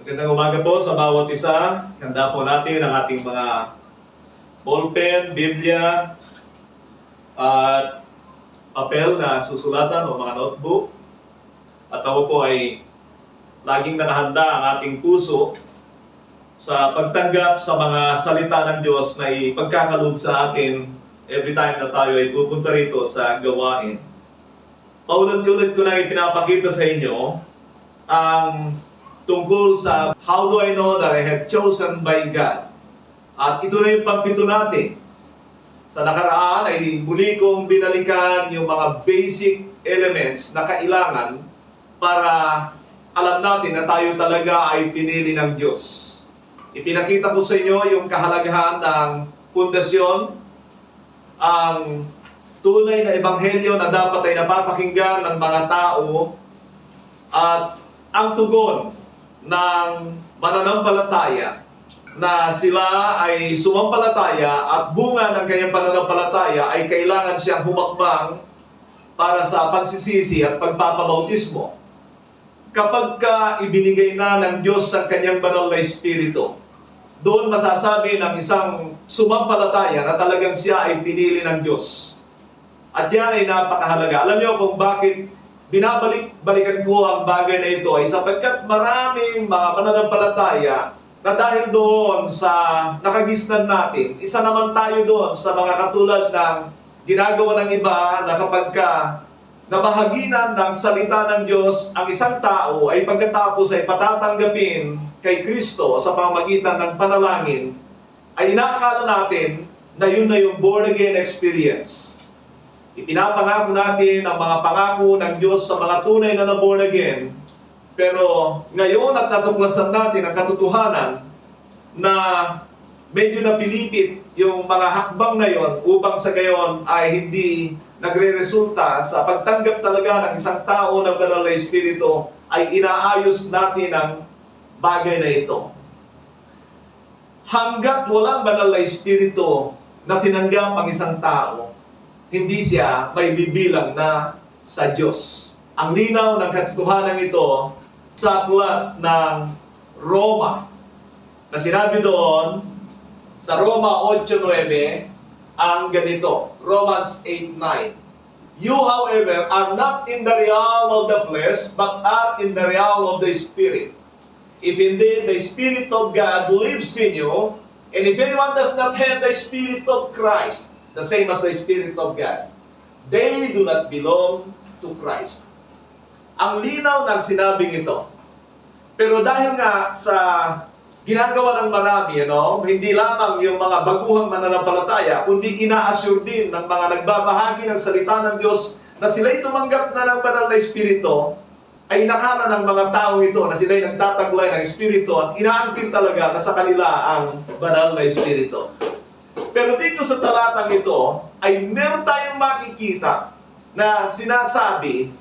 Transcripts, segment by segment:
Magandang umaga po sa bawat isa. Handa po natin ang ating mga ballpen, Biblia, at papel na susulatan o mga notebook. At ako po ay laging nakahanda ang ating puso sa pagtanggap sa mga salita ng Diyos na ipagkakaloob sa atin every time na tayo ay pupunta rito sa gawain. Paulit-ulit ko na ipinapakita sa inyo ang tungkol sa how do I know that I have chosen by God. At ito na yung pagpito natin. Sa nakaraan ay muli kong binalikan yung mga basic elements na kailangan para alam natin na tayo talaga ay pinili ng Diyos. Ipinakita ko sa inyo yung kahalagahan ng pundasyon, ang tunay na ebanghelyo na dapat ay napapakinggan ng mga tao, at ang tugon ng mananampalataya na sila ay sumampalataya at bunga ng kanyang pananampalataya ay kailangan siyang humakbang para sa pagsisisi at pagpapabautismo. Kapag ibinigay na ng Diyos ang kanyang banal na Espiritu, doon masasabi ng isang sumampalataya na talagang siya ay pinili ng Diyos. At yan ay napakahalaga. Alam niyo kung bakit binabalik-balikan ko ang bagay na ito ay sapagkat maraming mga mananampalataya na dahil doon sa nakagisnan natin, isa naman tayo doon sa mga katulad ng ginagawa ng iba na kapag nabahaginan ng salita ng Diyos ang isang tao ay pagkatapos ay patatanggapin kay Kristo sa pamamagitan ng panalangin, ay inaakala natin na yun na yung born again experience. Ipinapangako natin ang mga pangako ng Diyos sa mga tunay na born again. Pero ngayon at natuklasan natin ang katotohanan na medyo napilipit yung mga hakbang na yon upang sa gayon ay hindi nagre-resulta sa pagtanggap talaga ng isang tao ng banal na Espiritu, ay inaayos natin ang bagay na ito. Hanggat walang banal na Espiritu na tinanggap ang isang tao, hindi siya may bibilang na sa Diyos. Ang linaw ng katotohanan ito sa aklat ng Roma, na sinabi doon sa Roma 8:9 ang ganito, Romans 8:9. You, however, are not in the realm of the flesh, but are in the realm of the Spirit. If indeed the Spirit of God lives in you, and if anyone does not have the Spirit of Christ, the same as the Spirit of God, they do not belong to Christ. Ang linaw ng sinabing ito. Pero dahil nga sa ginagawa ng marami, hindi lamang yung mga baguhang mananampalataya, kundi ina-assure din ng mga nagbabahagi ng salita ng Diyos na sila'y tumanggap na ng banal na Espiritu, ay nakala ng mga tao ito na sila'y nagtataglay ng Espiritu at inaangkin talaga na sa kanila ang banal na Espiritu. Pero dito sa talatang ito, ay meron tayong makikita na sinasabi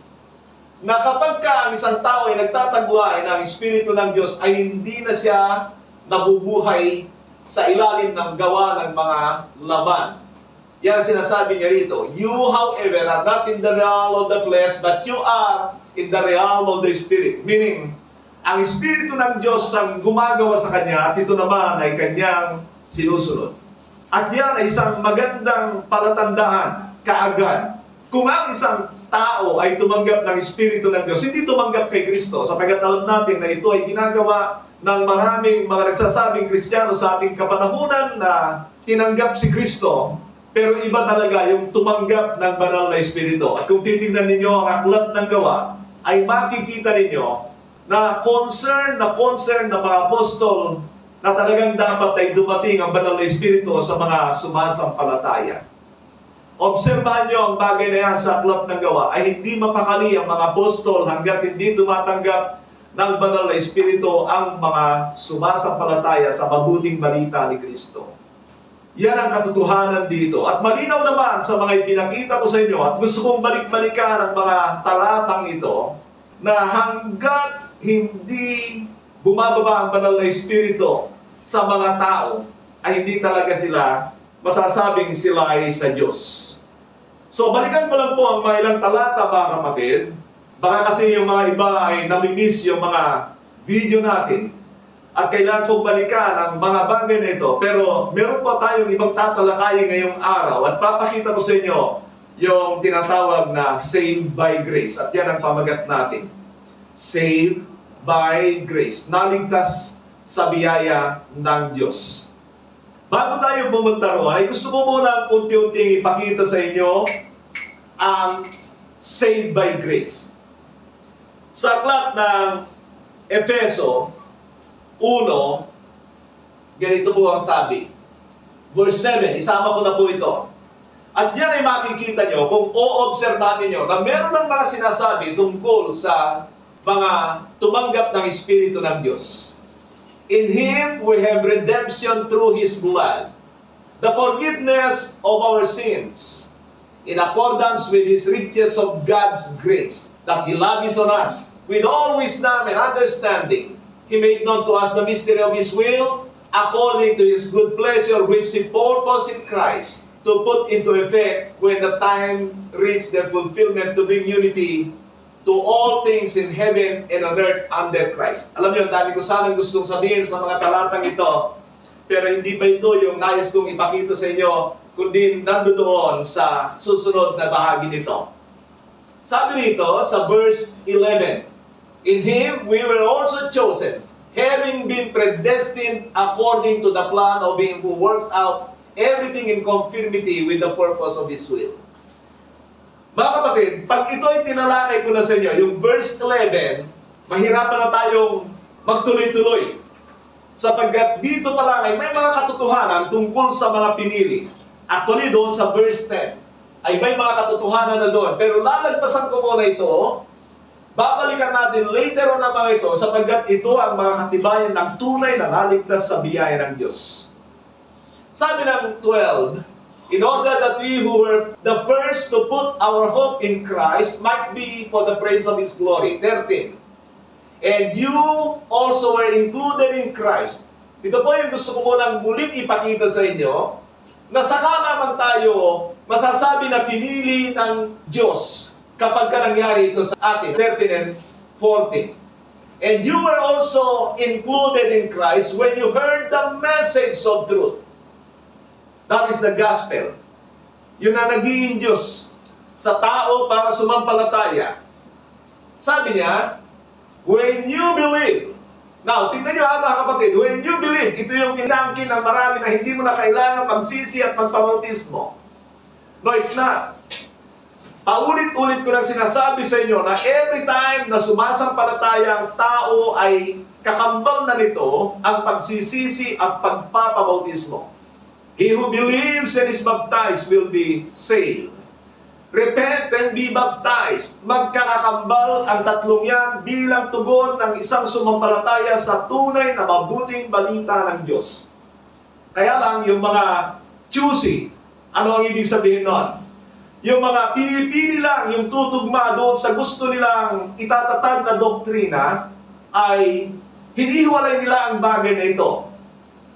na kapag ang isang tao ay nagtataglay ng Espiritu ng Diyos, ay hindi na siya nabubuhay sa ilalim ng gawa ng mga laban. Yan ang sinasabi niya rito. You, however, are not in the realm of the flesh, but you are in the realm of the Spirit. Meaning, ang Espiritu ng Diyos ang gumagawa sa kanya at ito naman ay kanyang sinusunod. At yan ay isang magandang palatandaan kaagad. Kung ang isang tao ay tumanggap ng Espiritu ng Diyos, hindi tumanggap kay Kristo, sapagkat alam natin na ito ay ginagawa ng maraming mga nagsasabing Kristiyano sa ating kapanahunan na tinanggap si Kristo, pero iba talaga yung tumanggap ng banal na Espiritu. At kung titingnan ninyo ang aklat ng Gawa, ay makikita ninyo na concern ng mga apostol na talagang dapat ay dumating ang banal na Espiritu sa mga sumasampalataya. Obserbahan nyo ang bagay na yan sa aklat ng Gawa, ay hindi mapakali ang mga apostol hanggat hindi tumatanggap ng banal na Espiritu ang mga sumasampalataya sa mabuting balita ni Kristo. Yan ang katotohanan dito. At malinaw naman sa mga ipinakita ko sa inyo, at gusto kong balik-balikan ang mga talatang ito, na hanggat hindi bumababa ang banal na Espiritu sa mga tao, ay hindi talaga sila masasabing sila ay sa Diyos. So, balikan ko lang po ang mga ilang talata, mga kapatid. Baka kasi yung mga iba ay namimiss yung mga video natin. at kailangan kong balikan ang mga bagay na ito. Pero meron pa tayong ibang tatalakayin ngayong araw at papakita ko sa inyo yung tinatawag na saved by grace. At yan ang pamagat natin. Saved by grace. Naligtas sa biyaya ng Diyos. Bago tayo pumunta roon, ay gusto ko muna unti-unting ipakita sa inyo ang saved by grace. Sa aklat ng Efeso 1, ganito po ang sabi. Verse 7, isama ko na po ito. At yan ay makikita nyo kung o-obserbahan niyo na meron ng mga sinasabi tungkol sa mga tumanggap ng Espiritu ng Diyos. In Him we have redemption through His blood, the forgiveness of our sins, in accordance with His riches of God's grace, that He lavishes on us with all wisdom and understanding. He made known to us the mystery of His will, according to His good pleasure, which He purposed in Christ, to put into effect when the time reached their fulfillment, to bring unity to all things in heaven and on earth under Christ. Alam niyo, ang dami ko sanang gustong sabihin sa mga talatang ito, pero hindi pa ito yung nais kong ipakita sa inyo, kundi nandoon sa susunod na bahagi nito. Sabi nito sa verse 11, in Him we were also chosen, having been predestined according to the plan of Him who works out everything in conformity with the purpose of His will. Mga kapatid, pag ito ay tinalakay ko na sa inyo, yung verse 11, mahirapan na tayong magtuloy-tuloy. Sapagkat dito pa lang ay may mga katotohanan tungkol sa mga pinili. Actually doon sa verse 10, ay may mga katotohanan na doon. Pero lalagpasan ko muna ito, babalikan natin later on na mga ito, sapagkat ito ang mga katibayan ng tunay na naligtas sa biyaya ng Diyos. Sabi ng 12, in order that we who were the first to put our hope in Christ might be for the praise of His glory. 13. And you also were included in Christ. Ito po yung gusto ko munang muling ipakita sa inyo, na saka naman tayo masasabi na pinili ng Diyos kapag ka nangyari ito sa atin. 13 and 14. And you were also included in Christ when you heard the message of truth. That is the gospel. Yun ang nagiging Diyos sa tao para sumampalataya. Sabi niya, when you believe. Now, tingnan niyo mga kapatid, when you believe, ito yung pinangkin ng marami na hindi mo na kailangan magsisi at magpabautismo. No, it's not. Paulit-ulit ko lang sinasabi sa inyo na every time na sumasampalataya ang tao ay kakambal na nito ang pagsisisi at pagpapabautismo. He who believes and is baptized will be saved. Repent and be baptized. Magkakakambal ang tatlong yan bilang tugon ng isang sumampalataya sa tunay na mabuting balita ng Diyos. Kaya lang, yung mga choosy, ano ang ibig sabihin nun? Yung mga pinipili lang, yung tutugma doon sa gusto nilang itatatag na doktrina, ay hinihiwalay nila ang bagay na ito.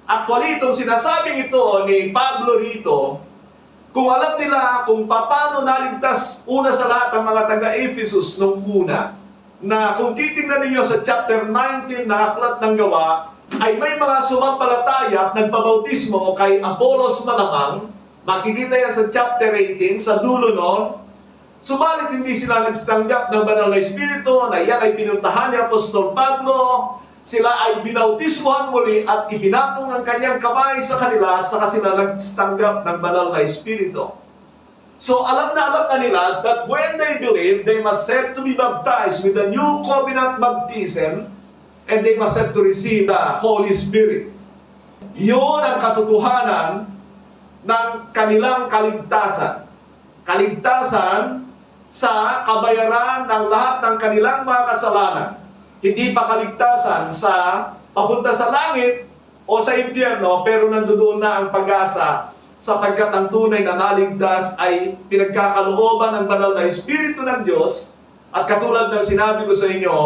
Actually, itong sinasabing ito ni Pablo rito, kung alam nila kung paano naligtas una sa lahat ang mga taga-Ephesus nung una, na kung titingnan ninyo sa chapter 19 na aklat ng gawa, ay may mga sumampalataya at nagpabautismo kay Apollos malamang, makikita yan sa chapter 18, sa dulo nun, subalit hindi sila nagstanggap ng banal na Espiritu, na yan ay pinuntahan ni Apostol Pablo, sila ay binautismohan muli at ipinatong ang kanyang kamay sa kanila at saka sila nagtanggap ng banal na Espiritu. So alam na nila that when they believe, they must have to be baptized with the new covenant baptism and they must have to receive the Holy Spirit. Yun ang katotohanan ng kanilang kaligtasan. Kaligtasan sa kabayaran ng lahat ng kanilang mga kasalanan. Hindi pa kaligtasan sa papunta sa langit o sa impyerno, pero nandoon na ang pag-asa sapagkat ang tunay na naligtas ay pinagkakalooban ng banal na Espiritu ng Diyos at katulad ng sinabi ko sa inyo,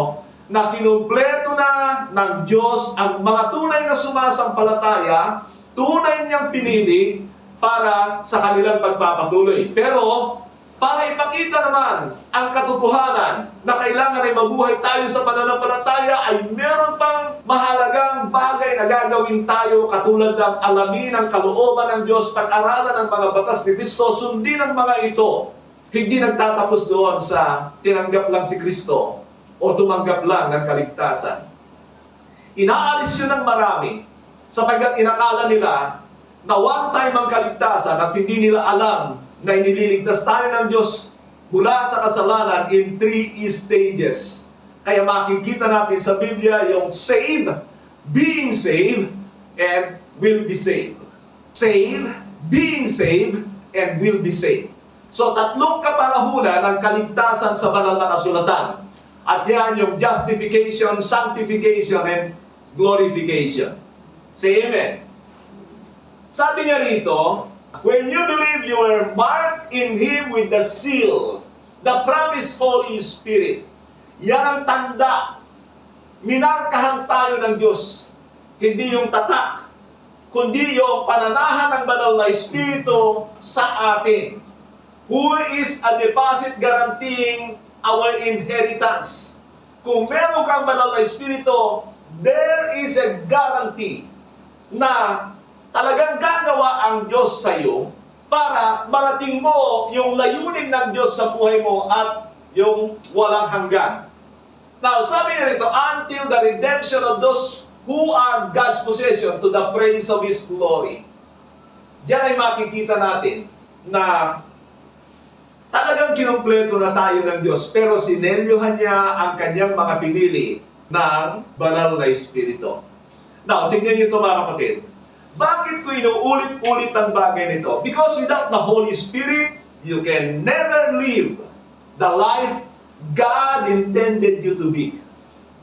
na kinumpleto na ng Diyos ang mga tunay na sumasampalataya, tunay niyang pinili para sa kanilang pagpapatuloy. Pero para ipakita naman ang katotohanan na kailangan ay mabuhay tayo sa pananampalataya, ay meron pang mahalagang bagay na gagawin tayo, katulad ng alamin ang kalooban ng Diyos, pag-aralan ang mga batas ni Kristo, sundin ang mga ito. Hindi nagtatapos doon sa tinanggap lang si Kristo o tumanggap lang ng kaligtasan. Inaalis yun ng marami sapagkat inakala nila na one time ang kaligtasan at hindi nila alam na inililigtas tayo ng Diyos mula sa kasalanan in 3 stages. Kaya makikita natin sa Biblia yung save, being saved, and will be saved. Save, being saved, and will be saved. So, tatlong kapanahunan ng kaligtasan sa banal na kasulatan. At yan yung justification, sanctification, and glorification. Say amen. Sabi niya rito, when you believe, you are marked in Him with the seal, the promised Holy Spirit. Yan ang tanda. Minarkahan tayo ng Diyos. Hindi yung tatak, kundi yung pananahan ng banal na Espiritu sa atin, who is a deposit guaranteeing our inheritance. Kung meron kang banal na Espiritu, there is a guarantee na talagang gagawa ang Diyos sa iyo para marating mo yung layunin ng Diyos sa buhay mo at yung walang hanggan. Now, sabi niya rito, until the redemption of those who are God's possession to the praise of His glory. Diyan ay makikita natin na talagang kinumpleto na tayo ng Diyos, pero sinelyohan niya ang kanyang mga pinili ng banal na Espiritu. Now, tingnan niyo ito mga kapatid. Bakit ko inuulit-ulit ang bagay nito? Because without the Holy Spirit, you can never live the life God intended you to be.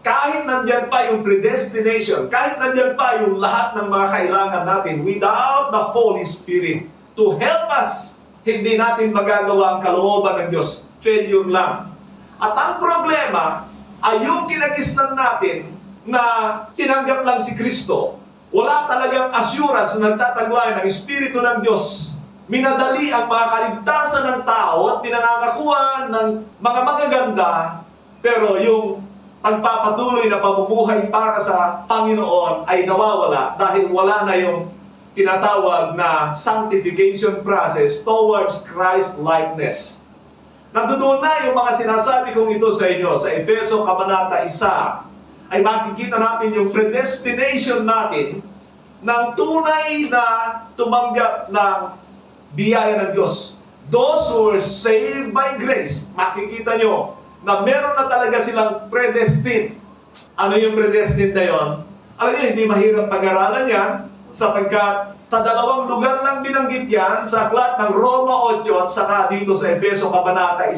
Kahit nandyan pa yung predestination, kahit nandyan pa yung lahat ng mga kailangan natin, without the Holy Spirit to help us, hindi natin magagawa ang kalooban ng Diyos. Failure lang. At ang problema ay yung kinagisnan natin na tinanggap lang si Kristo. Wala talagang assurance na nagtataglay ng Espiritu ng Diyos. Minadali ang mga kaligtasan ng tao at pinangangakuan ng mga magaganda, pero yung pagpapatuloy na pamumuhay para sa Panginoon ay nawawala dahil wala na yung tinatawag na sanctification process towards Christ-likeness. Nandoon na yung mga sinasabi kong ito sa inyo sa Efeso Kabanata 1. Ay makikita natin yung predestination natin ng tunay na tumanggap ng biyaya ng Diyos. Those who were saved by grace, makikita nyo na meron na talaga silang predestined. Ano yung predestined na yun? Alam niyo, hindi mahirap pag-aralan yan sapagkat sa dalawang lugar lang binanggit yan, sa aklat ng Roma 8 at saka dito sa Efeso Kabanata 1.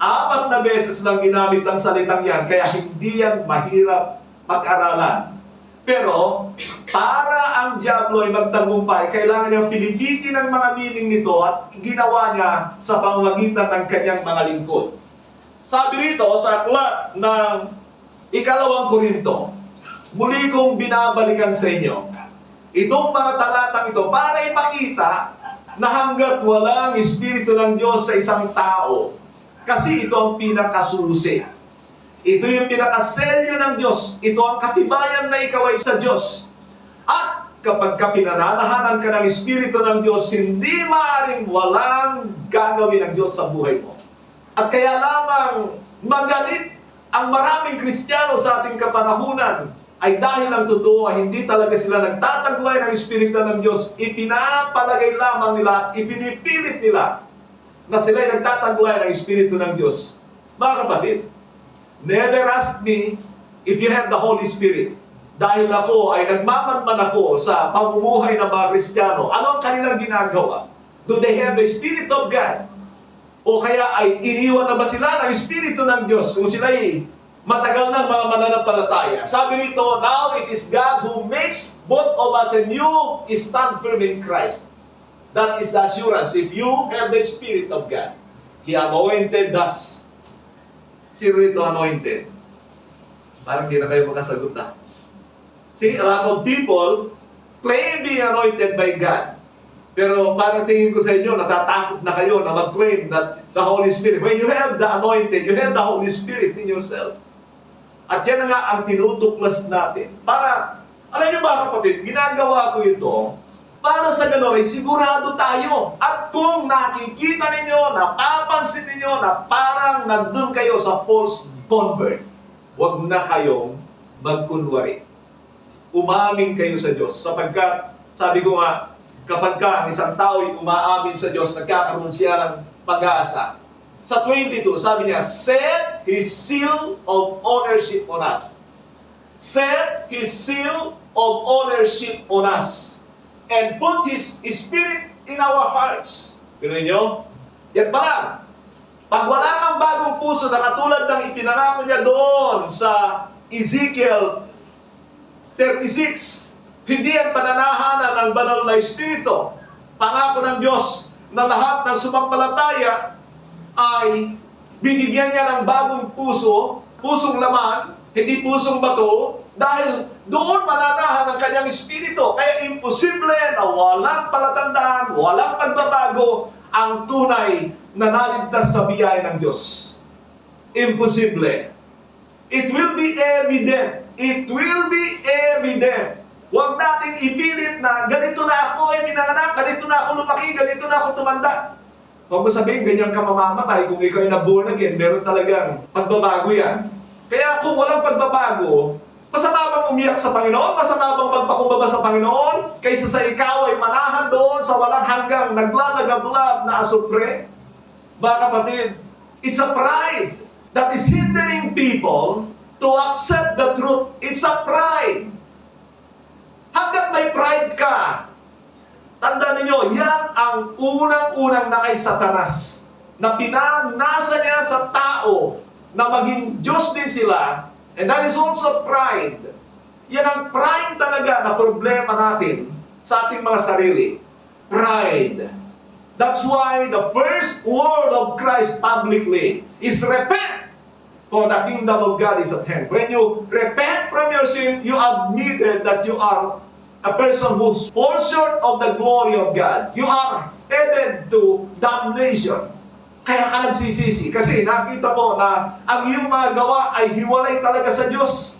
4 na beses lang ginamit ang salitang yan, kaya hindi yan mahirap pag-aralan. Pero, para ang diablo ay magtagumpay, kailangan niyang pilipitin ang mga meaning nito at ginawa niya sa pamamagitan ng kanyang mga lingkod. Sabi rito sa aklat ng 2 Korinto, muli kong binabalikan sa inyo itong mga talatang ito para ipakita na hanggat walang Espiritu ng Diyos sa isang tao, kasi ito ang pinakasusi. Ito yung pinakaselyo ng Diyos. Ito ang katibayan na ikaw ay sa Diyos. At kapag pinananahanan ka ng Espiritu ng Diyos, hindi maaaring walang gagawin ng Diyos sa buhay mo. At kaya lamang magalit ang maraming Kristiyano sa ating kapanahunan ay dahil ang totoo ay hindi talaga sila nagtataglay ng Espiritu ng Diyos. Ipinapalagay lamang nila at ipinipilit nila na sila ay nagtataglay ng Espiritu ng Diyos. Mga kapatid, never ask me if you have the Holy Spirit. Dahil ako ay nagmamanman ako sa pamumuhay ng mga Kristiyano. Ano ang kanilang ginagawa? Do they have the Spirit of God? O kaya ay iniwan na ba sila ng Espiritu ng Diyos kung sila ay matagal ng mga mananampalataya? Sabi rito, now it is God who makes both of us and you stand firm in Christ. That is the assurance. If you have the Spirit of God, He anointed us. Sino rito anointed? Parang hindi na kayo makasagot na. See, a lot of people claim being anointed by God. Pero parang tingin ko sa inyo, natatakot na kayo na mag-claim that the Holy Spirit. When you have the anointed, you have the Holy Spirit in yourself. At yan na nga ang tinutuklas natin. Para, alam niyo ba kapatid, ginagawa ko ito para sa gano'n ay sigurado tayo. At kung nakikita ninyo, napapansin ninyo na parang nandun kayo sa false convert, huwag na kayong magkunwari. Umamin kayo sa Diyos. Sapagkat, sabi ko nga, kapag ang isang tao ay umaamin sa Diyos, nagkakaroon siya ng pag-asa. Sa 22, sabi niya, set His seal of ownership on us. Set His seal of ownership on us. And put His Spirit in our hearts. Pinuhin nyo? Yan pa lang. Pag wala kang bagong puso na katulad ng ipinangako niya doon sa Ezekiel 36, hindi yan pananahanan ng banal na Espiritu. Pangako ng Diyos na lahat ng sumampalataya ay binigyan niya ng bagong puso, pusong laman, hindi pusong bato, dahil doon mananahan ang kanyang Espiritu. Kaya imposible na walang palatandaan, walang pagbabago ang tunay na naligtas sa biyaya ng Diyos. Imposible. It will be evident. It will be evident. Huwag nating ipilit na ganito na ako ay pinanganak, ganito na ako lumaki, ganito na ako tumanda. Huwag mo sabihin, ganyan ka mamamatay kung ikaw ay na-born again. Meron talagang pagbabago yan. Kaya kung walang pagbabago, masama bang umiyak sa Panginoon? Masama bang magpakumbaba sa Panginoon? Kaysa sa ikaw ay manahan doon sa walang hanggang naglalagablab na asupre? Mga kapatid, it's a pride that is hindering people to accept the truth. It's a pride. Hanggat may pride ka, tandaan ninyo, yan ang unang-unang na kay Satanas na pinanasa niya sa tao na maging Diyos din sila. And that is also pride. Yan ang pride talaga na problema natin sa ating mga sarili. Pride. That's why the first word of Christ publicly is repent, for the kingdom of God is at hand. When you repent from your sin, you admitted that you are a person who falls short of the glory of God. You are headed to damnation. Kaya ka nagsisisi kasi nakita mo na ang iyong mga gawa ay hiwalay talaga sa Diyos.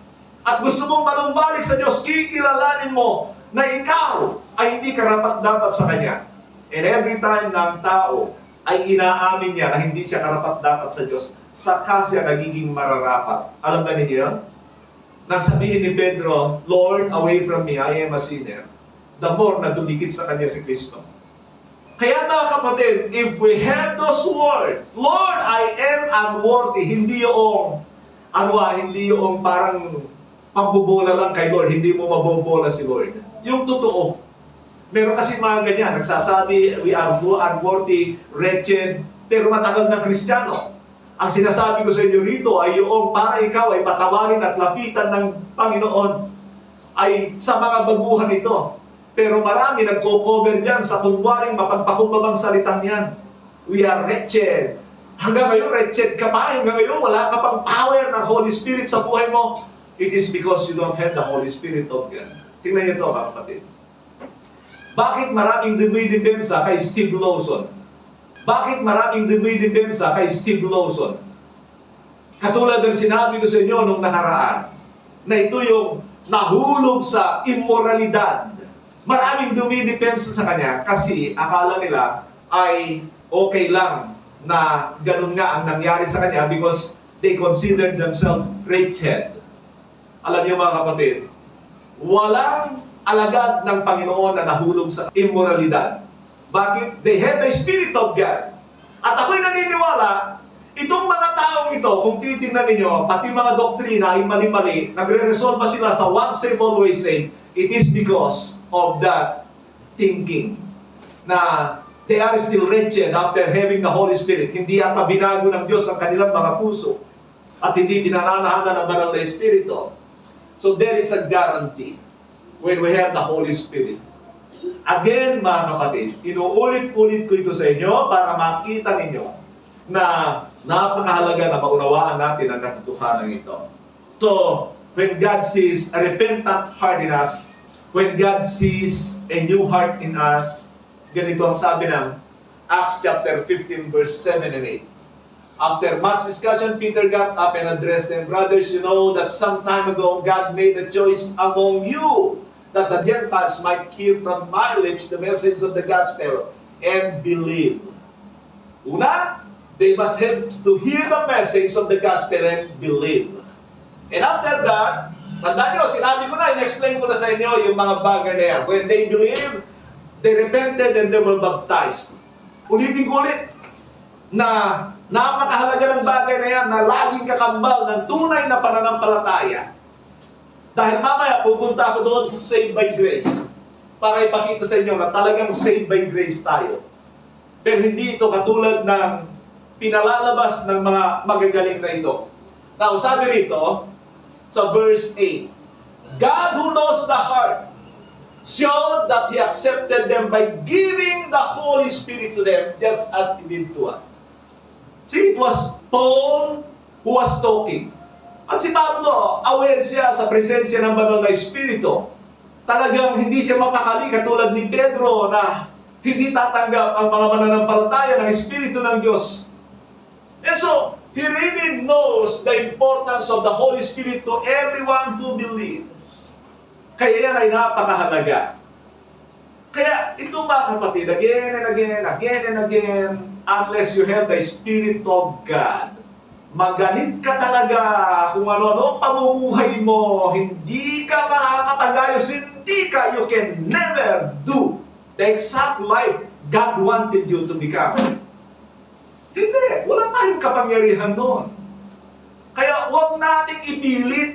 At gusto mong manumbalik sa Diyos, kikilalanin mo na ikaw ay hindi karapat-dapat sa Kanya. And every time na ang tao ay inaamin niya na hindi siya karapat-dapat sa Diyos, saka siya nagiging mararapat. Alam ba ninyo yun? Nang sabihin ni Pedro, Lord, away from me, I am a sinner, the more na dumikit sa Kanya si Kristo. Kaya mga kapatid, if we have those words, Lord, I am unworthy, hindi yung parang pambubola lang kay Lord, hindi mo mabobola si Lord. Yung totoo. Meron kasi mga ganyan, nagsasabi, we are unworthy, wretched, pero matagal na Kristiyano. Ang sinasabi ko sa inyo rito ay yung para ikaw ay patawarin at lapitan ng Panginoon ay sa mga baguhan ito. Pero marami nagko-cover dyan sa kunwaring mapagpakumbabang salitang yan. We are wretched. Hanggang ngayon, wretched ka pa. Hanggang ngayon, wala ka pang power ng Holy Spirit sa buhay mo. It is because you don't have the Holy Spirit of God. Tingnan niyo ito, mga kapatid. Bakit maraming dumidepensa kay Steve Lawson? Bakit maraming dumidepensa kay Steve Lawson? Katulad ng sinabi ko sa inyo nung nakaraan, na ito yung nahulog sa immoralidad. Maraming dumidepensa sa kanya kasi akala nila ay okay lang na ganun nga ang nangyari sa kanya because they considered themselves wretched. Alam niyo mga kapatid, walang alagad ng Panginoon na nahulog sa immoralidad. Bakit? They have the Spirit of God. At ako'y naniniwala, itong mga taong ito, kung titingnan ninyo, pati mga doktrina ay mali-mali, nagre-resolve sila sa once saved, always saved. It is because of that thinking na they are still wretched after having the Holy Spirit. Hindi ata binago ng Diyos ang kanilang mga puso at hindi pinananahanan ng banal na Espiritu. So there is a guarantee when we have the Holy Spirit. Again, mga kapatid, inuulit-ulit ko ito sa inyo para makita ninyo na napakahalaga na maunawaan natin ang katotohanan ito. So, when God sees a repentant heart in us, when God sees a new heart in us, Ganito ang sabi ng Acts chapter 15 verse 7 and 8. After much discussion, Peter got up and addressed them, "Brothers, you know that some time ago God made a choice among you that the Gentiles might hear from my lips the message of the gospel and believe." Una, they must have to hear the message of the gospel and believe. And after that, tandaan nyo, sinabi ko na, in-explain ko na sa inyo yung mga bagay na yan. When they believe, they repented and they were baptized. Ulitin ko ulit, na napakahalaga ng bagay na yan na laging kakambal ng tunay na pananampalataya. Dahil mamaya pupunta ako doon sa saved by grace para ipakita sa inyo na talagang saved by grace tayo. Pero hindi ito katulad ng pinalalabas ng mga magagaling na ito. Now, sabi rito sa verse 8, God who knows the heart showed that He accepted them by giving the Holy Spirit to them just as He did to us. See, it was Paul who was talking. At si Pablo, aware siya sa presensya ng banal na Espiritu. Talagang hindi siya mapakali katulad ni Pedro na hindi tatanggap ang mga mananampalataya ng Espiritu ng Diyos. And so, he really knows the importance of the Holy Spirit to everyone who believes. Kaya yan ay napakahalaga. Kaya ito mga kapatid, again and again, unless you have the Spirit of God, magalit ka talaga kung ano-ano pamumuhay mo, hindi ka makakapagayos, you can never do the exact life God wanted you to become. Hindi, wala tayong kapangyarihan doon. Kaya huwag nating ipilit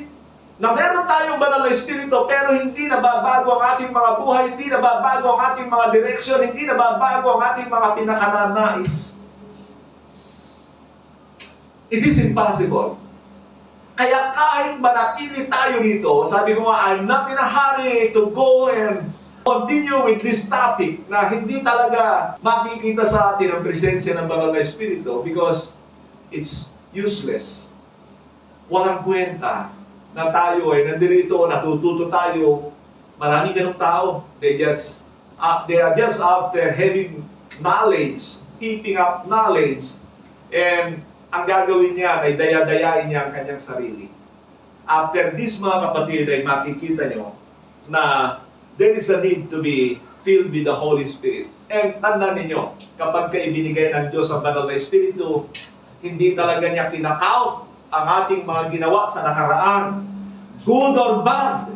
na meron tayong banal na Espiritu pero hindi nababago ang ating mga buhay, hindi nababago ang ating mga direksyon, hindi nababago ang ating mga pinakananais. It is impossible. Kaya kahit manatili tayo dito, sabi ko nga, I'm not in a hurry to go and continue with this topic na hindi talaga makikita sa atin ang presensya ng banal na Espiritu because it's useless. Walang kwenta na tayo ay nandirito, natututo tayo. Maraming ganong tao. They are just after having knowledge, keeping up knowledge, and ang gagawin niya ay daya-dayain niya ang kanyang sarili. After this, mga kapatid, ay makikita nyo na there is a need to be filled with the Holy Spirit. And tandaan ninyo, kapag ibinigay ng Diyos ang banal na Espiritu, hindi talaga niya kinakount ang ating mga ginawa sa nakaraan, good or bad.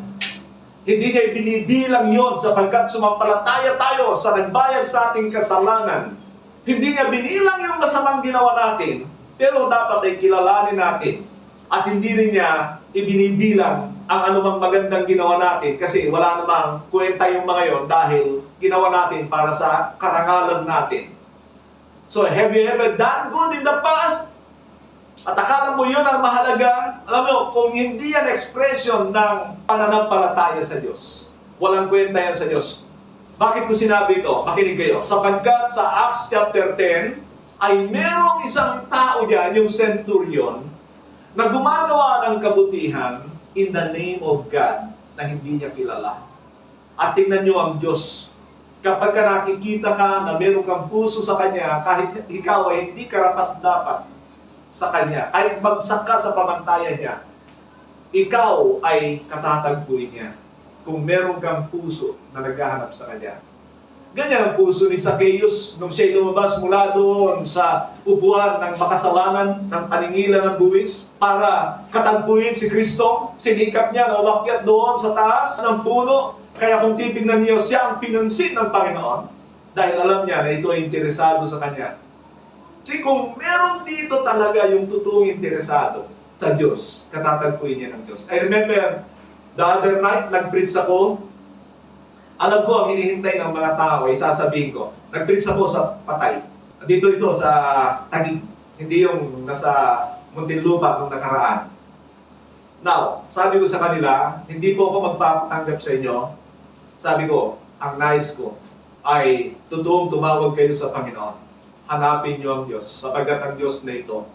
Hindi niya binibilang yon sapagkat sumampalataya tayo sa nagbayad sa ating kasalanan. Hindi niya binilang yung masamang ginawa natin, pero dapat ay kilalanin natin. At hindi rin niya ibinibilang ang anumang magandang ginawa natin kasi wala namang kwenta yung mga yon dahil ginawa natin para sa karangalan natin. So, have you ever done good in the past? At akala mo yun ang mahalaga? Alam mo, kung hindi yan expression ng pananampalataya sa Diyos, walang kwenta yan sa Diyos. Bakit ko sinabi ito? Makinig kayo. Sapagkat sa Acts chapter 10, ay merong isang tao diyan, yung centurion, na gumagawa ng kabutihan in the name of God na hindi niya kilala. At tingnan niyo ang Diyos. Kapag nakikita ka na meron kang puso sa Kanya, kahit ikaw ay hindi karapat-dapat sa Kanya, kahit bagsak ka sa pamantayan niya, ikaw ay katatagpuin niya kung meron kang puso na naghahanap sa Kanya. Ganyan ang puso ni Zacchaeus nung siya'y lumabas mula doon sa upuan ng makasalanan, ng paningilan ng buwis, para katagpuin si Kristo. Sinikap niya na umakyat doon sa taas ng puno. Kaya kung titignan niyo, siya ang pinansin ng Panginoon dahil alam niya na ito ay interesado sa Kanya. Kasi kung meron dito talaga yung totoong interesado sa Diyos, katatagpuin niya ng Diyos. I remember, the other night, nag-preach ako. Alam ko, ang hinihintay ng mga tao ay sasabihin ko, nag-preach ako sa Patay. Dito ito sa Taguig, hindi yung nasa Muntinlupa nung nakaraan. Now, sabi ko sa kanila, hindi po ako magpapatanggap sa inyo. Sabi ko, ang nais ko ay totoong tumawag kayo sa Panginoon. Hanapin niyo ang Diyos, sapagkat ang Diyos na ito,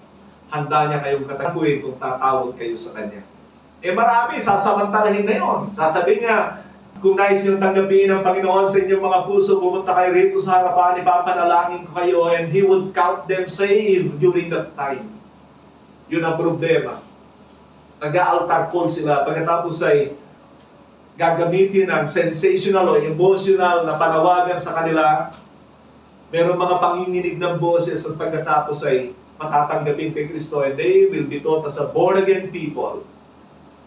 handa niya kayong katagpuin kung tatawag kayo sa Kanya. Eh marami, sasamantalahin na yon. Sasabihin niya, Kung nais niyong tanggapin ang Panginoon sa inyong mga puso, pumunta kayo rito sa harapan, ipapanalangin ko kayo, and He would count them saved during that time. Yun ang problema. Nag-altar call sila, pagkatapos ay gagamitin ang sensational o emotional na panawagan sa kanila. Meron mga panginginig ng boses at pagkatapos ay matatanggapin kay Kristo, and they will be taught as a born-again people.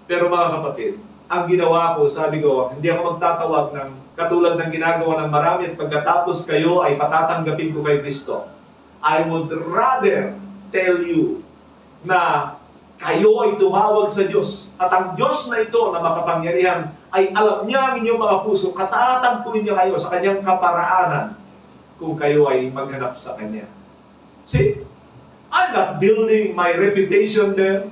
Pero mga kapatid, ang ginawa ko, sabi ko, hindi ako magtatawag ng katulad ng ginagawa ng marami at pagkatapos kayo ay patatanggapin ko kay Kristo. I would rather tell you na kayo ay tumawag sa Diyos. At ang Diyos na ito na makapangyarihan ay alam niya ang inyong mga puso, katatagpuin niya kayo sa kanyang kaparaanan kung kayo ay maghanap sa Kanya. See, I'm not building my reputation there.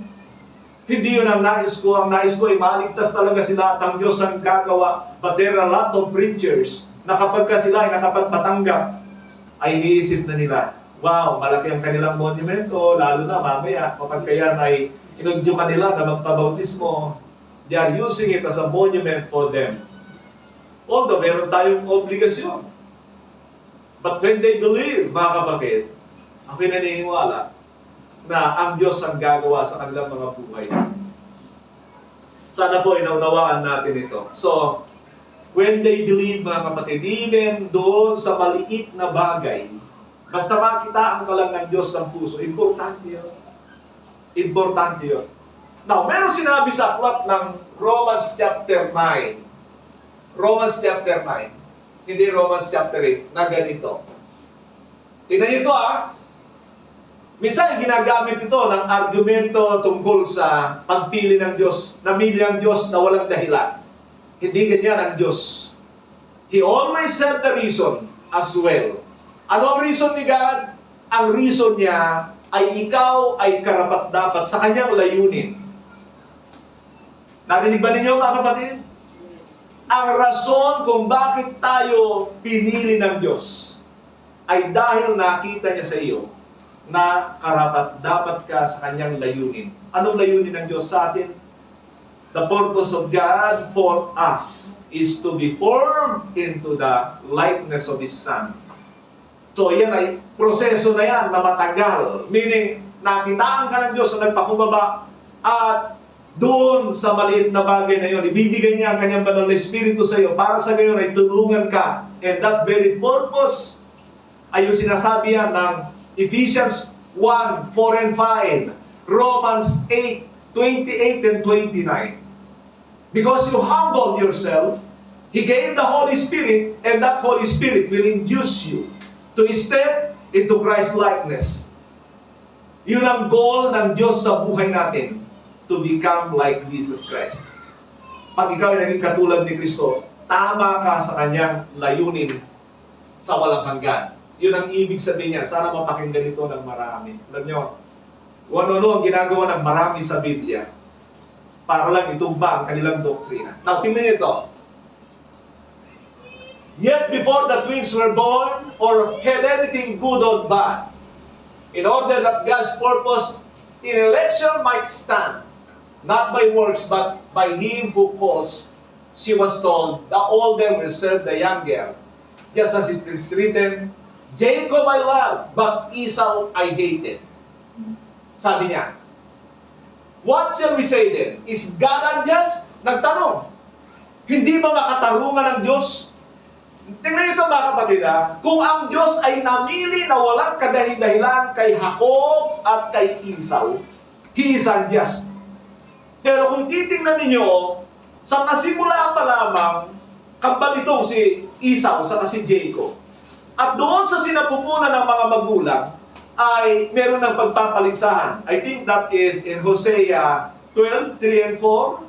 Hindi yun ang nais ko. Ang nais ko ay maligtas talaga sila at ang Diyos ang gagawa. But there are a lot of preachers na kapag ka sila ay nakapagpatanggap, ay iniisip na nila, wow, malaki ang kanilang monumento, lalo na mamaya, kapag kaya ay inudyo kanila na magpabautismo, they are using it as a monument for them. Although meron tayong obligasyon. But when they believe, mga kapatid, ako'y naniniwala na ang Diyos ang gagawa sa kanilang mga buhay. Sana po inaunawaan natin ito. So, when they believe, mga kapatid, even doon sa maliit na bagay, basta makitaan ka lang ng Diyos ng puso, importante yun. Importante yun. Now, meron sinabi sa aklat ng Romans chapter 9. Romans chapter 9. Hindi Romans chapter 8, na ganito. Tingnan niyo ito minsan ginagamit ito ng argumento tungkol sa pagpili ng Diyos. Namili ang Diyos na walang dahilan. Hindi ganyan ang Diyos. He always had the reason as well. Ano ang reason ni God? Ang reason niya ay ikaw ay karapat-dapat sa kanyang layunin. Narinig ba ninyo, mga kapatid? Ang rason kung bakit tayo pinili ng Diyos ay dahil nakita niya sa iyo na karapat-dapat ka sa kanyang layunin. Anong layunin ng Diyos sa atin? The purpose of God for us is to be formed into the likeness of His Son. So yan ay proseso na yan na matagal. Meaning, nakitaan ka ng Diyos na nagpakumbaba at doon sa maliit na bagay na yun, ibibigay niya ang kanyang banal na Espiritu sa iyo para sa gayon ay tulungan ka. And that very purpose ay yung sinasabi yan ng Ephesians 1, 4 and 5, Romans 8, 28 and 29. Because you humbled yourself, He gave the Holy Spirit, and that Holy Spirit will induce you to step into Christ's likeness. Yun ang goal ng Diyos sa buhay natin, to become like Jesus Christ. Pag ikaw ay naging katulad ni Kristo, tama ka sa kanyang layunin sa walang hanggan. Yun ang ibig sabihin niya. Sana mapakinggan ito ng marami. Alam nyo, kung ano ang ginagawa ng marami sa Biblia para lang itumba ang kanilang doktrina. Now, tingnan niyo ito. Yet before the twins were born or had anything good or bad, in order that God's purpose in election might stand, not by works, but by Him who calls, she was told, the older will serve the younger. Just as it is written, Jacob I loved, but Esau I hated. Sabi niya, what shall we say then? Is God unjust? Nagtanong. Hindi ba makatarungan ng Diyos? Tingnan ito, mga kapatid, kung ang Diyos ay namili na walang kadahidahilan kay Jacob at kay Esau, He is unjust. Pero kung titingnan ninyo, sa kasimula pa lamang, kambal itong si Esau sa si Jacob. At doon sa sinapupunan ng mga magulang, ay meron ng pagpapaligsahan. I think that is in Hosea 12, 3 and 4,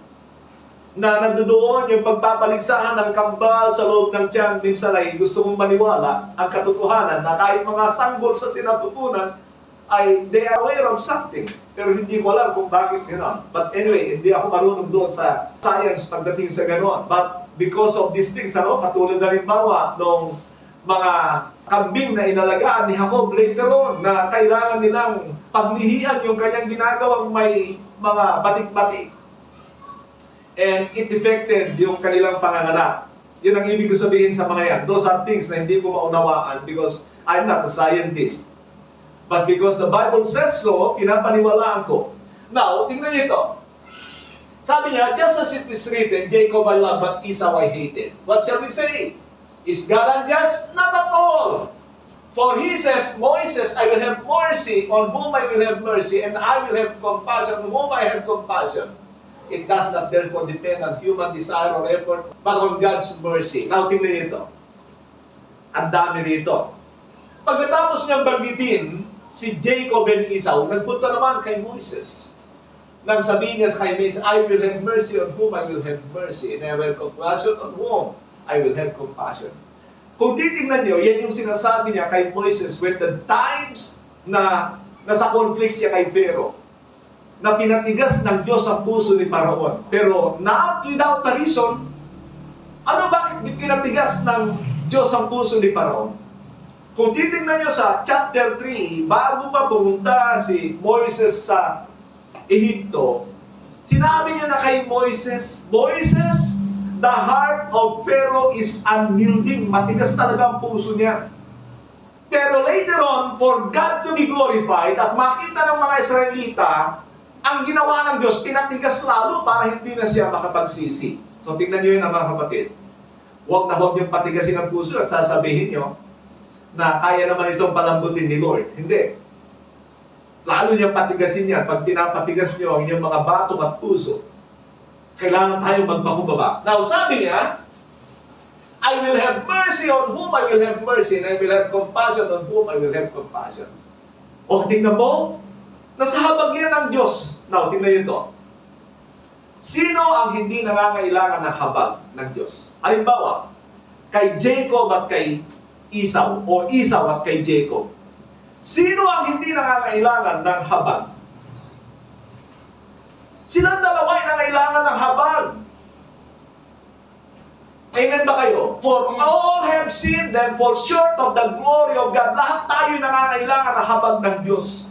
na nandoon yung pagpapaligsahan ng kambal sa loob ng tiyan. Minsan ay gusto kong maniwala ang katotohanan na kahit mga sanggol sa sinapupunan, ay they are aware of something. Pero hindi ko alam kung bakit gano'n. But anyway, hindi ako marunong doon sa science pagdating sa gano'n. But because of these things, katulad na rin bawa nung mga kambing na inalagaan ni Jacob later on na kailangan nilang paglihian yung kanyang ginagawang may mga batik-batik. and it affected yung kanilang panganganak. Yun ang ibig ko sabihin sa mga yan. Those are things na hindi ko maunawaan because I'm not a scientist. But because the Bible says so, pinapaniwalaan ko. Now, tingnan niyo ito. Sabi niya, just as it is written, Jacob I loved, but Esau I hated. What shall we say? Is God unjust? Not at all. For he says, Moses, I will have mercy on whom I will have mercy, and I will have compassion on whom I have compassion. It does not therefore depend on human desire or effort, but on God's mercy. Now, tingnan niyo ito. Ang dami rito. Pagkatapos niyang banggitin si Jacob and Esau, nagpunta naman kay Moses. Nang sabihin niya kay Moses, I will have mercy on whom I will have mercy, and I will have compassion on whom I will have compassion. Kung titingnan niyo, yan yung sinasabi niya kay Moses when the times na nasa conflict siya kay Pharaoh, na pinatigas ng Diyos ang puso ni Paraon. Pero not without a reason. Bakit pinatigas ng Diyos ang puso ni Paraon? Kung titingnan nyo sa chapter 3, bago pa pumunta si Moises sa Ehipto, sinabi niya na kay Moises, Moises, the heart of Pharaoh is unyielding. Matigas talaga ang puso niya. Pero later on, for God to be glorified at makita ng mga Israelita, ang ginawa ng Diyos, pinatigas lalo para hindi na siya makapagsisi. So tingnan nyo yun mga kapatid. Huwag na huwag niyong patigasin ang puso at sasabihin nyo na kaya naman itong palambutin ni Lord. Hindi. Lalo niyang patigasin yan. Pag pinapatigas nyo ang inyong mga batok at puso, kailangan tayong magpakumbaba. Now sabi niya, I will have mercy on whom I will have mercy, and I will have compassion on whom I will have compassion. O tingnan mo, nasa habag yan ng Diyos. Now, tingnan yun to. Sino ang hindi nangangailangan ng habag ng Diyos? Halimbawa, kay Jacob at kay Esau, o Esau at kay Jacob. Sino ang hindi nangangailangan ng habag? Silang dalawa ay nangailangan ng habag. Amen ba kayo? For all have sinned and fall short of the glory of God. Lahat tayo nangangailangan ng habag ng Diyos.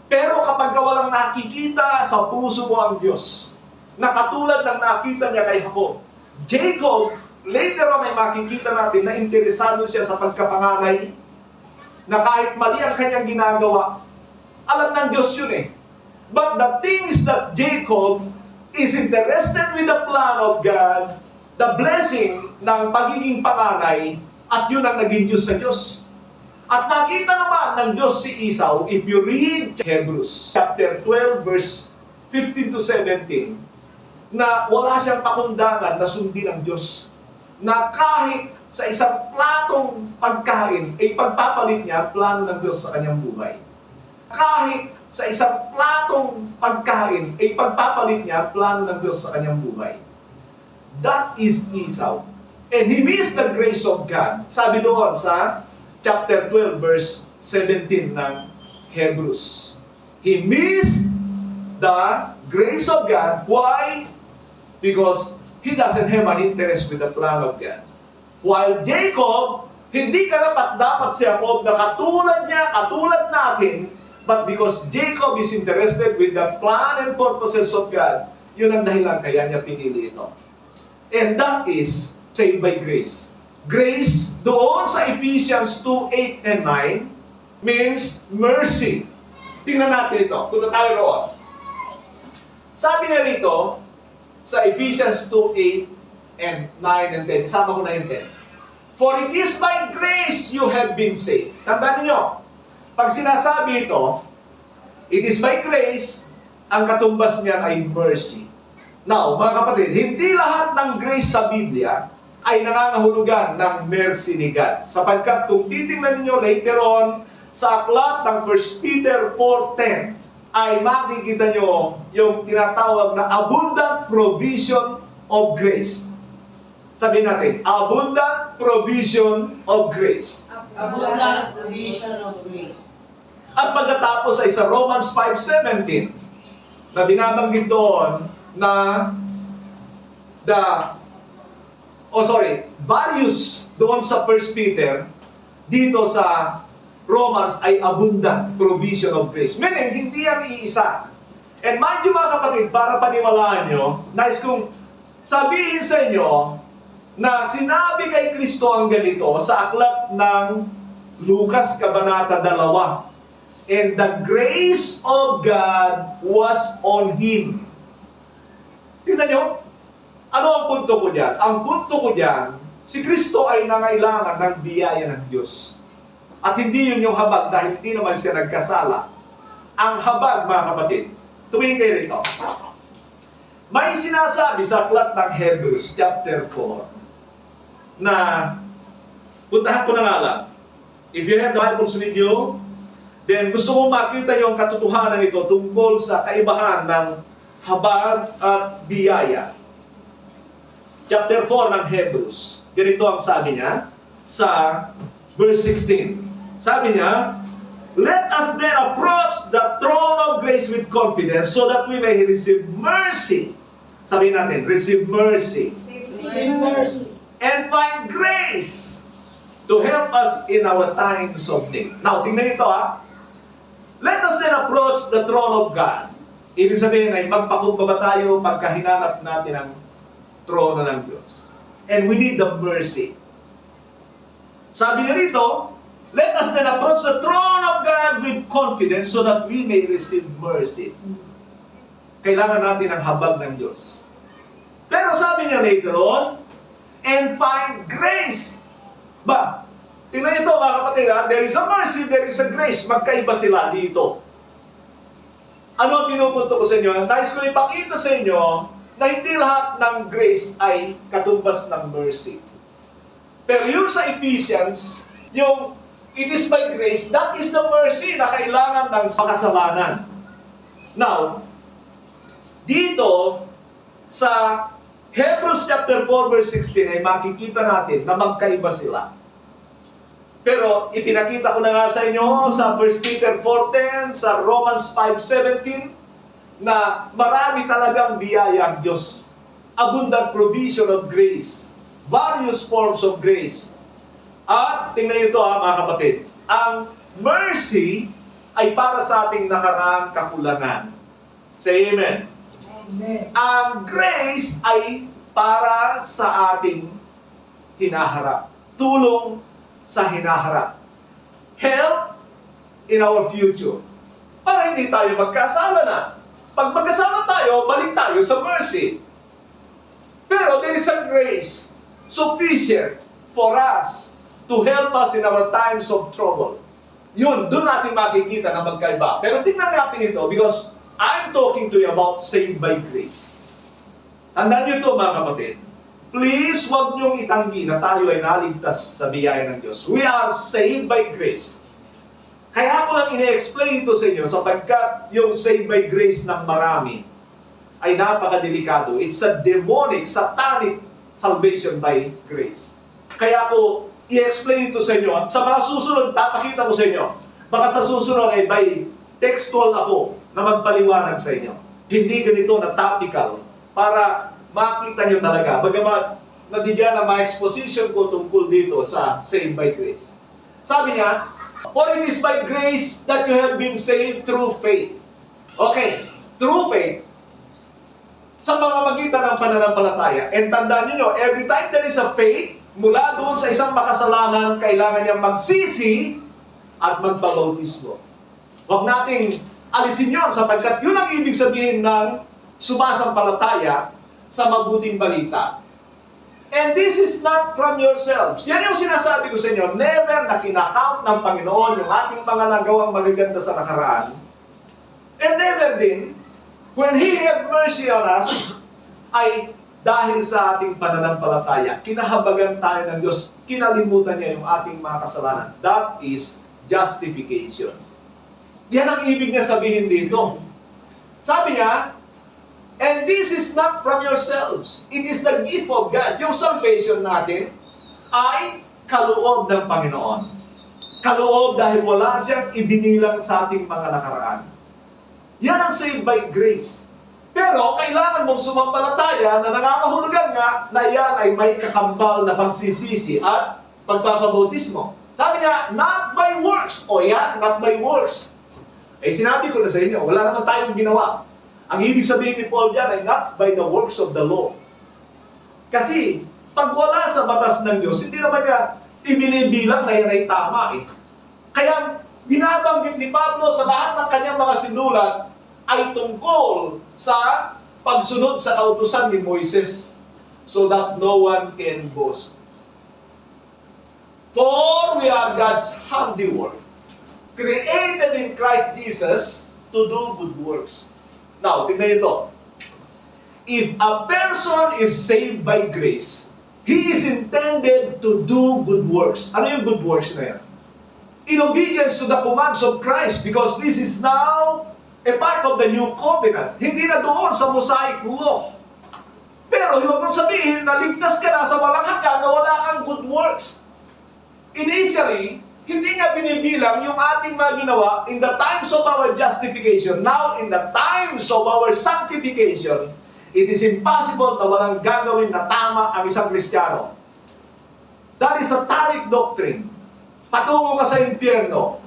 Pero kapag walang nakikita sa puso mo ang Diyos, na katulad ng nakita niya kay Jacob, Jacob, later on ay makikita natin na interesado siya sa pagkapanganay, na kahit mali ang kanyang ginagawa, alam ng Diyos yun eh. But the thing is that Jacob is interested with the plan of God, the blessing ng pagiging panganay, at yun ang naging Diyos sa Diyos. At nakita naman ng Diyos si Esau, if you read Hebrews chapter 12 verse 15 to 17, na wala siyang pakundangan na sundin ng Diyos. Na kahit sa isang platong pagkain, ay pagpapalit niya ang plano ng Diyos sa kanyang buhay. Kahit sa isang platong pagkain, ay pagpapalit niya ang plano ng Diyos sa kanyang buhay. That is Esau. And he missed the grace of God. Sabi doon sa chapter 12, verse 17 ng Hebrews. He missed the grace of God. Why? Because he doesn't have an interest with the plan of God. While Jacob, hindi karapat-dapat si Jacob na katulad niya, katulad natin, but because Jacob is interested with the plan and purposes of God, yun ang dahilan kaya niya pinili ito. And that is saved by grace. Grace, doon sa Ephesians 2:8 and 9, means mercy. Tingnan natin ito. Punta tayo roon. Sabi niya rito, sa Ephesians 2:8 and 9 and 10, isama ko na yung 10. For it is by grace you have been saved. Tandaan niyo, pag sinasabi ito, it is by grace, ang katumbas niyan ay mercy. Now, mga kapatid, hindi lahat ng grace sa Biblia ay nangangahulugan ng mercy ni God. Sapagkat kung titingnan niyo later on sa aklat ng 1 Peter 4:10, ay makikita niyo yung tinatawag na abundant provision of grace. Sabihin natin, abundant provision of grace. Abundant provision of grace. At pagkatapos ay sa Romans 5:17, na binabanggit doon na various doon sa 1 Peter, dito sa Romans ay abundant provision of grace. Meaning, hindi yan iisa. And mind you mga kapatid, para paniwalaan nyo, nais kong sabihin sa inyo na sinabi kay Kristo ang ganito sa aklat ng Lucas Kabanata 2. And the grace of God was on Him. Tingnan nyo, ano ang punto ko dyan? Ang punto ko dyan, si Kristo ay nangailangan ng biyaya ng Diyos. At hindi yun yung habag dahil hindi naman siya nagkasala. Ang habag, mga kapatid, tumingin kayo rito. May sinasabi sa aklat ng Hebrews chapter 4 na, puntahan ko na nga lang. If you have the Bibles with you, then gusto mong makita yung katotohanan ito tungkol sa kaibahan ng habag at biyaya. Chapter 4 ng Hebrews. Ganito ang sabi niya sa verse 16. Sabi niya, let us then approach the throne of grace with confidence so that we may receive mercy. Sabihin natin, receive mercy. Receive mercy. And find grace to help us in our times of need. Now, tingnan ito ha. Let us then approach the throne of God. Ibig sabihin ay magpakumbaba tayo pagka hinanap natin ang trono ng Diyos. And we need the mercy. Sabi nga rito, let us then approach the throne of God with confidence so that we may receive mercy. Kailangan natin ang habag ng Diyos. Pero sabi niya later on, and find grace. Ba, tingnan niyo ito mga kapatid, there is a mercy, there is a grace. Magkaiba sila dito. Ano ang pinupunto ko sa inyo? Nais ko ipakita sa inyo na hindi lahat ng grace ay katumbas ng mercy. Pero yung sa Ephesians, yung it is by grace, that is the mercy na kailangan ng makasalanan. Now, dito sa Hebrews chapter 4 verse 16 ay makikita natin na magkaiba sila. Pero ipinakita ko na nga sa inyo sa 1 Peter 4:10, sa Romans 5:17, na marami talagang biyaya ang Diyos. Abundant provision of grace. Various forms of grace. At tingnan niyo ito mga kapatid. Ang mercy ay para sa ating nakaraang kakulangan. Say amen. Amen. Ang grace ay para sa ating hinaharap. Tulong sa hinaharap. Help in our future. Para hindi tayo magkasala na. Pag magkasala tayo, balik tayo sa mercy. Pero there is a grace sufficient for us to help us in our times of trouble. Yun, doon natin makikita na magkaiba. Pero tingnan natin ito because I'm talking to you about saved by grace. Tandaan niyo ito mga kapatid. Please, huwag niyong itanggi na tayo ay naligtas sa biyaya ng Diyos. We are saved by grace. Kaya ko lang ine-explain ito sa inyo sapagkat yung saved by grace ng marami ay napakadelikado. It's a demonic, satanic salvation by grace. Kaya ko i-explain ito sa inyo. At sa mga susunod, papakita ko sa inyo. Baka sa susunod ay by textual ako na magpaliwanag sa inyo. Hindi ganito na topical para makita nyo talaga. Bagamat nabigyan ng mga exposition ko tungkol dito sa saved by grace. Sabi niya, for it is by grace that you have been saved through faith. Okay, through faith, sa pamamagitan ng pananampalataya. And tandaan niyo, every time there is a faith, mula doon sa isang makasalanan, kailangan niyang magsisi at magpabautismo. Huwag nating alisin yun sapagkat yun ang ibig sabihin ng sumasampalataya sa mabuting balita. And this is not from yourselves. Yan yung sinasabi ko sa inyo, never na kinakount ng Panginoon yung ating mga nagawang magaganda sa nakaraan. And never din, when He had mercy on us, ay dahil sa ating pananampalataya, kinahabagan tayo ng Diyos, kinalimutan niya yung ating mga kasalanan. That is justification. Yan ang ibig niya sabihin dito. Sabi niya, and this is not from yourselves. It is the gift of God. Yung salvation natin ay kaloob ng Panginoon. Kaloob dahil wala siyang ibinilang sa ating mga nakaraan. Yan ang saved by grace. Pero kailangan mong sumampalataya na nangangahulugan nga na yan ay may kakambal na pagsisisi at pagpapabautismo. Sabi niya, not by works. O yan, not by works. Eh sinabi ko na sa inyo, wala naman tayong ginawa. Ang ibig sabihin ni Paul dyan ay not by the works of the law. Kasi, pag wala sa batas ng Diyos, hindi naman niya ibinibilang na yan ay tama eh. Kaya, binabanggit ni Pablo sa lahat ng kanyang mga sinulat ay tungkol sa pagsunod sa kautusan ni Moises so that no one can boast. For we are God's handiwork, created in Christ Jesus to do good works. Now, tignan ito. If a person is saved by grace, he is intended to do good works. Ano yung good works na yan? In obedience to the commands of Christ, because this is now a part of the new covenant. Hindi na doon sa Mosaic law. Pero huwag mong sabihin na ligtas ka na sa walang hanggan na wala kang good works. Initially, hindi niya binibilang yung ating mga ginawa in the times of our justification. Now, in the times of our sanctification, it is impossible na walang gagawin na tama ang isang Kristiyano. That is satanic doctrine. Patungo ka sa impyerno.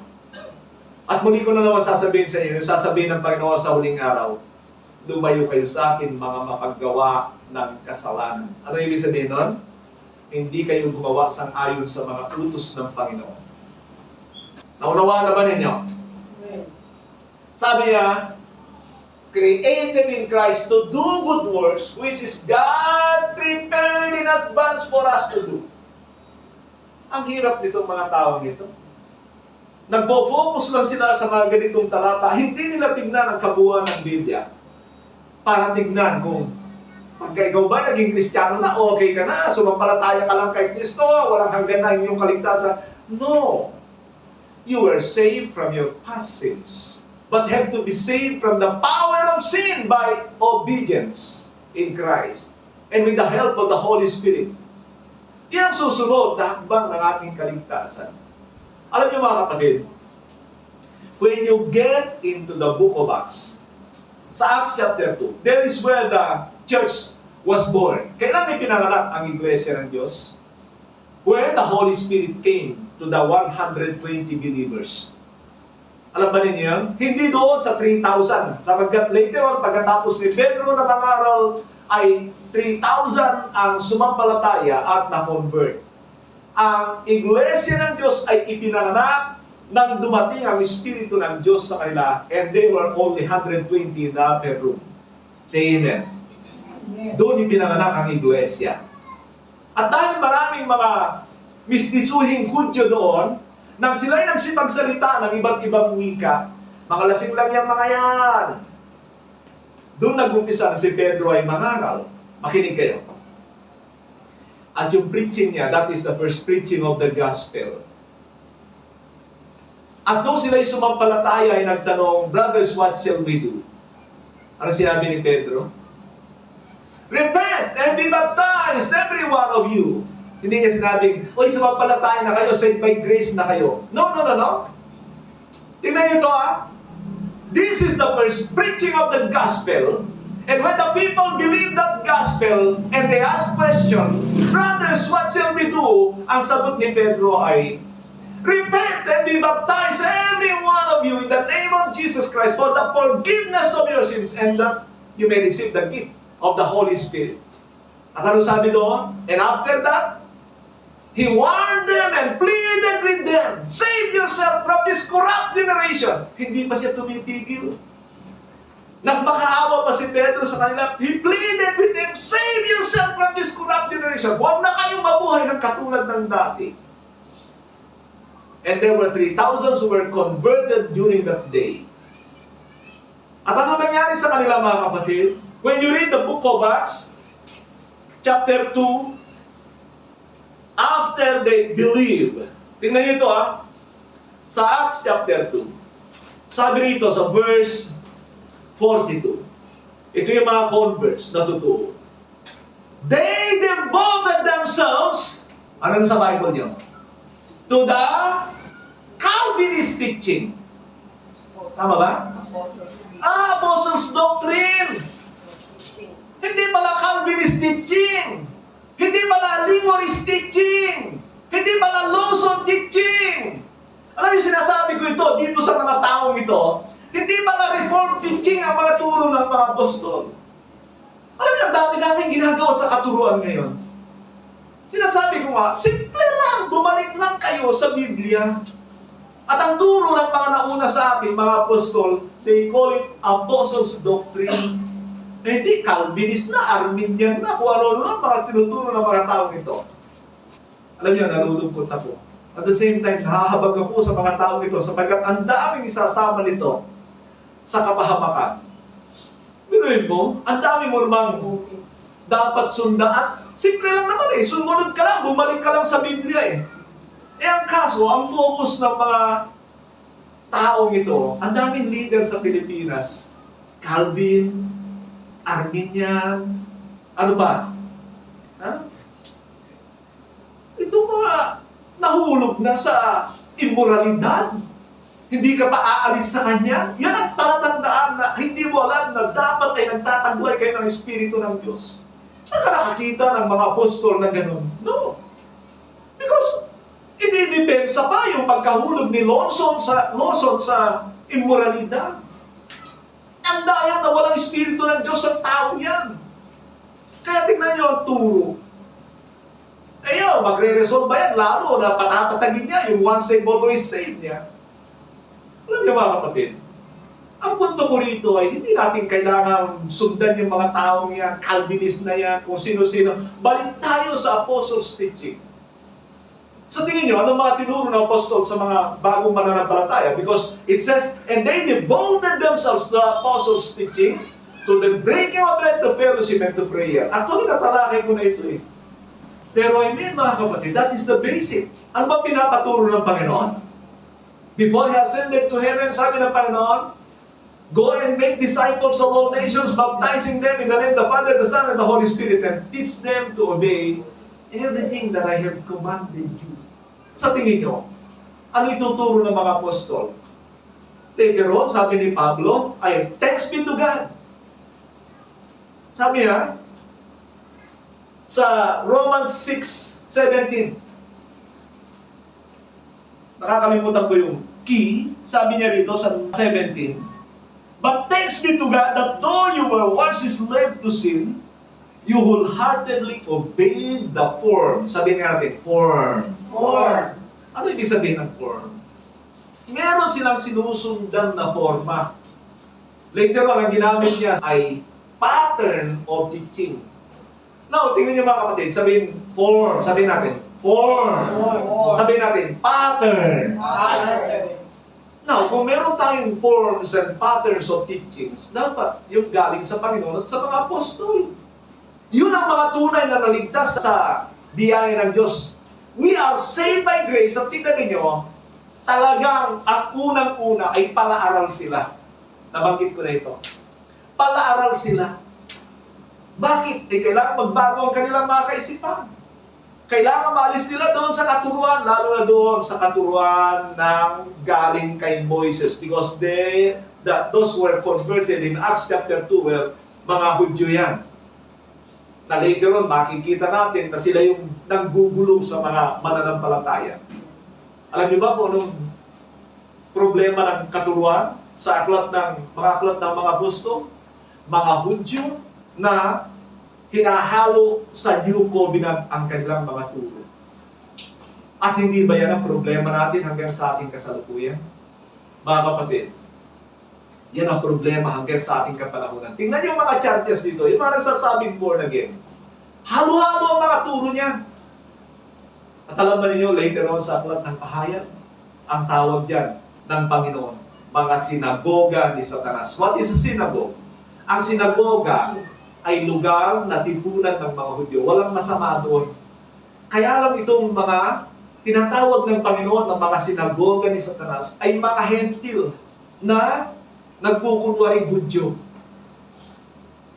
At muli ko na naman sasabihin sa inyo, sasabihin ng Panginoon sa huling araw, lumayo kayo sa akin, mga mapaggawa ng kasalanan. Ano ibig sabihin nun? Hindi kayo gumawa sang-ayon sa mga utos ng Panginoon. Naunawaan na ba ninyo? Sabi niya, created in Christ to do good works, which is God prepared in advance for us to do. Ang hirap nitong mga taong ito. Nagpo-focus lang sila sa mga ganitong talata. Hindi nila tignan ang kabuuan ng Biblia. Para tignan kung pag ikaw ba naging Kristiyano na, okay ka na, sumampalataya ka lang kay Kristo, walang hanggan na inyong kaligtasan. No. You were saved from your past sins, but have to be saved from the power of sin by obedience in Christ and with the help of the Holy Spirit. Yan ang susunod na hakbang ng ating kaligtasan. Alam niyo mga kapatid, when you get into the book of Acts, sa Acts chapter 2, there is where the church was born. Kailan may pinanganak ang Iglesia ng Diyos? When the Holy Spirit came to the 120 believers. Alam ba ninyo yan? Hindi doon sa 3,000. Sapagkat later on, pagkatapos ni Pedro na mangaral, ay 3,000 ang sumampalataya at na-convert. Ang Iglesia ng Diyos ay ipinanganak nang dumating ang Espiritu ng Diyos sa kanila, and they were only 120 in the upper room. Say amen. Doon ipinanganak ang Iglesia. At dahil maraming mga mistisuhing Hudyo doon, nang sila'y nagsipagsalita ng iba't ibang wika, mga lasing lang yung mga yan. Doon nag-umpisa na si Pedro ay mangaral. Makinig kayo. At yung preaching niya, that is the first preaching of the gospel. At nung sila'y sumampalataya ay nagtanong, brothers, what shall we do? Ano sinabi ni Pedro? Repent and be baptized, every one of you. Hindi niya sinabing, oy, sumampalataya na kayo, saved by grace na kayo. No. Tingnan niyo ito This is the first preaching of the gospel. And when the people believe that gospel and they ask question, brothers, what shall we do? Ang sagot ni Pedro ay, repent and be baptized, every one of you, in the name of Jesus Christ, for the forgiveness of your sins, and that you may receive the gift of the Holy Spirit. At ano sabi doon? And after that, he warned them and pleaded with them, save yourself from this corrupt generation. Hindi pa siya tumitigil. Nagmakaawa pa si Pedro sa kanila. He pleaded with them, save yourself from this corrupt generation. Huwag na kayong mabuhay ng katulad ng dati. And there were 3,000 who were converted during that day. At ano nangyari sa kanila mga kapatid? When you read the book of Acts, chapter 2, after they believe, tingnan niyo ito sa Acts chapter 2, sabi rito sa verse 42, ito yung mga converts na totoo. They devoted themselves, ano sa Bible niyo? To the Calvinist teaching. Tama ba? Apostles' doctrine. Hindi pala Calvinist teaching. Hindi pala Ligorist teaching. Hindi pala Lawson teaching. Alam niyo, sinasabi ko ito dito sa mga taong ito, hindi pala Reformed teaching ang mga turo ng mga apostol. Alam niyo Ang dami namin ginagawa sa katuruan ngayon. Sinasabi ko nga, simple lang, bumalik lang kayo sa Biblia. At ang turo ng mga nauna sa atin, mga apostol, they call it Apostles' Doctrine. Eh di, Calvinist na, Arminian na, kung ano na mga tinuturo ng mga taong ito. Alam niyo, nalulungkot ako. At the same time, nahahabag ako sa mga taong ito sapagkat ang daming isasama nito sa kapahamakan. Biruin mo, ang dami mo namang dapat sundaan. Simple lang naman eh, sumunod ka lang, bumalik ka lang sa Biblia eh. Eh ang kaso, ang focus ng mga taong ito, ang daming leader sa Pilipinas, Calvin, Arminian, ano ba? Ha? Ito mga nahulog na sa immoralidad. Hindi ka pa aalis sa kanya. Yan ang palatandaan na hindi mo alam na dapat ay nagtataguay kayo ng Espiritu ng Diyos. Saan ka nakakita ng mga apostol na gano'n? No. Because inidepensa pa yung pagkahulog ni Lawson sa immoralidad. Ang daya na walang Espiritu ng Diyos sa tao yan. Kaya tignan nyo ang turo. Ayun, magre-resolve ba yan? Lalo na patatatagin niya yung once saved, always saved niya. Alam niyo mga kapatid, ang punto ko rito ay hindi natin kailangan sundan yung mga taong yan, Calvinist na yan, kung sino-sino. Balik tayo sa Apostles' teaching. Sa tingin nyo, anong mga tinuro ng apostol sa mga bagong mananampalataya? Because it says, and they devoted themselves to the apostles' teaching, to the breaking of bread, to fellowship, and to prayer. Actually, natalakay ko na ito eh. Pero I mean, mga kapatid, that is the basic. Ano ba pinapaturo ng Panginoon? Before He ascended to heaven, sabi ng Panginoon, go and make disciples of all nations, baptizing them in the name of the Father, the Son, and the Holy Spirit, and teach them to obey everything that I have commanded you. Sa tingin nyo, ano ituturo ng mga apostol? Later on, sabi ni Pablo, ay, thanks be to God. Sabi niya, sa Romans 6:17, nakakalimutan ko yung key, sabi niya rito sa 17, but thanks be to God that though you were once enslaved to sin, you wholeheartedly obeyed the form. Sabihin nga natin, form. Form. Ano ibig sabihin ng form? Meron silang sinusundan na forma. Later on, ang ginamit niya ay pattern of teaching. Now, tingnan niyo mga kapatid, sabihin form. Sabihin natin, form. Form. Sabihin natin, pattern. Pattern. Now, kung meron tayong forms and patterns of teachings, dapat yung galing sa Panginoon at sa mga apostol. Yun ang mga tunay na naligtas sa biyaya ng Diyos. We are saved by grace. At tingnan ninyo, talagang ang unang-una ay palaaral sila. Nabanggit ko na ito. Palaaral sila. Bakit? Kailangan magbago ang kanilang mga kaisipan. Kailangan maalis nila doon sa katuruan, lalo na doon sa katuruan ng galing kay Moises. Because those were converted in Acts chapter 2, well, mga Hudyo yan. Na later on, makikita natin na sila yung nanggugulong sa mga mananampalataya. Alam niyo ba kung anong problema ng katuruan sa mga aklat ng mga apostol? Mga Hudyo na hinahalo sa New Covenant ang kanilang mga turo. At hindi ba yan ang problema natin hanggang sa ating kasalukuyan? Mga kapatid, yan ang problema hanggang sa ating kapanahunan. Tingnan yung mga churches dito, yung mga nagsasabing born again. Halo-halo ang mga turo niya. At alam ba ninyo, later on sa aklat ng Pahayag, ang tawag dyan ng Panginoon, mga sinagoga ni Satanas. What is a synagogue? Ang sinagoga ay lugar na tipunan ng mga Hudyo. Walang masama doon. Kaya lang itong mga tinatawag ng Panginoon ng mga sinagoga ni Satanas ay mga hentil na nagkukunwaring Hudyo.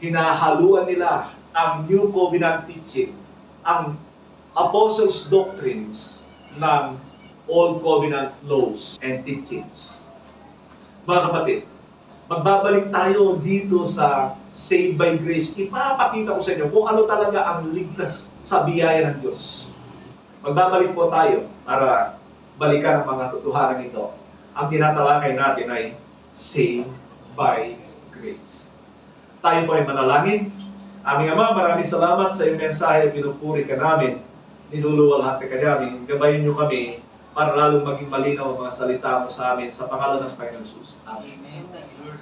Hinahaluan nila ang New Covenant teaching, ang Apostles' doctrines ng Old Covenant laws and teachings. Mga kapatid, magbabalik tayo dito sa Saved by Grace. Ipapakita ko sa inyo kung ano talaga ang ligtas sa biyaya ng Diyos. Magbabalik po tayo para balikan ang mga totohanan ito. Ang tinatalakay natin ay Saved by Grace. Tayo po ay manalangin. Aming Ama, maraming salamat sa iyong mensahe. Pinupuri ka namin. Niluluwalhati ka namin. Gabayin niyo kami para lalong maging malinaw ang mga salita mo sa amin. Sa pangalan ng Panginoon Jesus. Amen. Amen.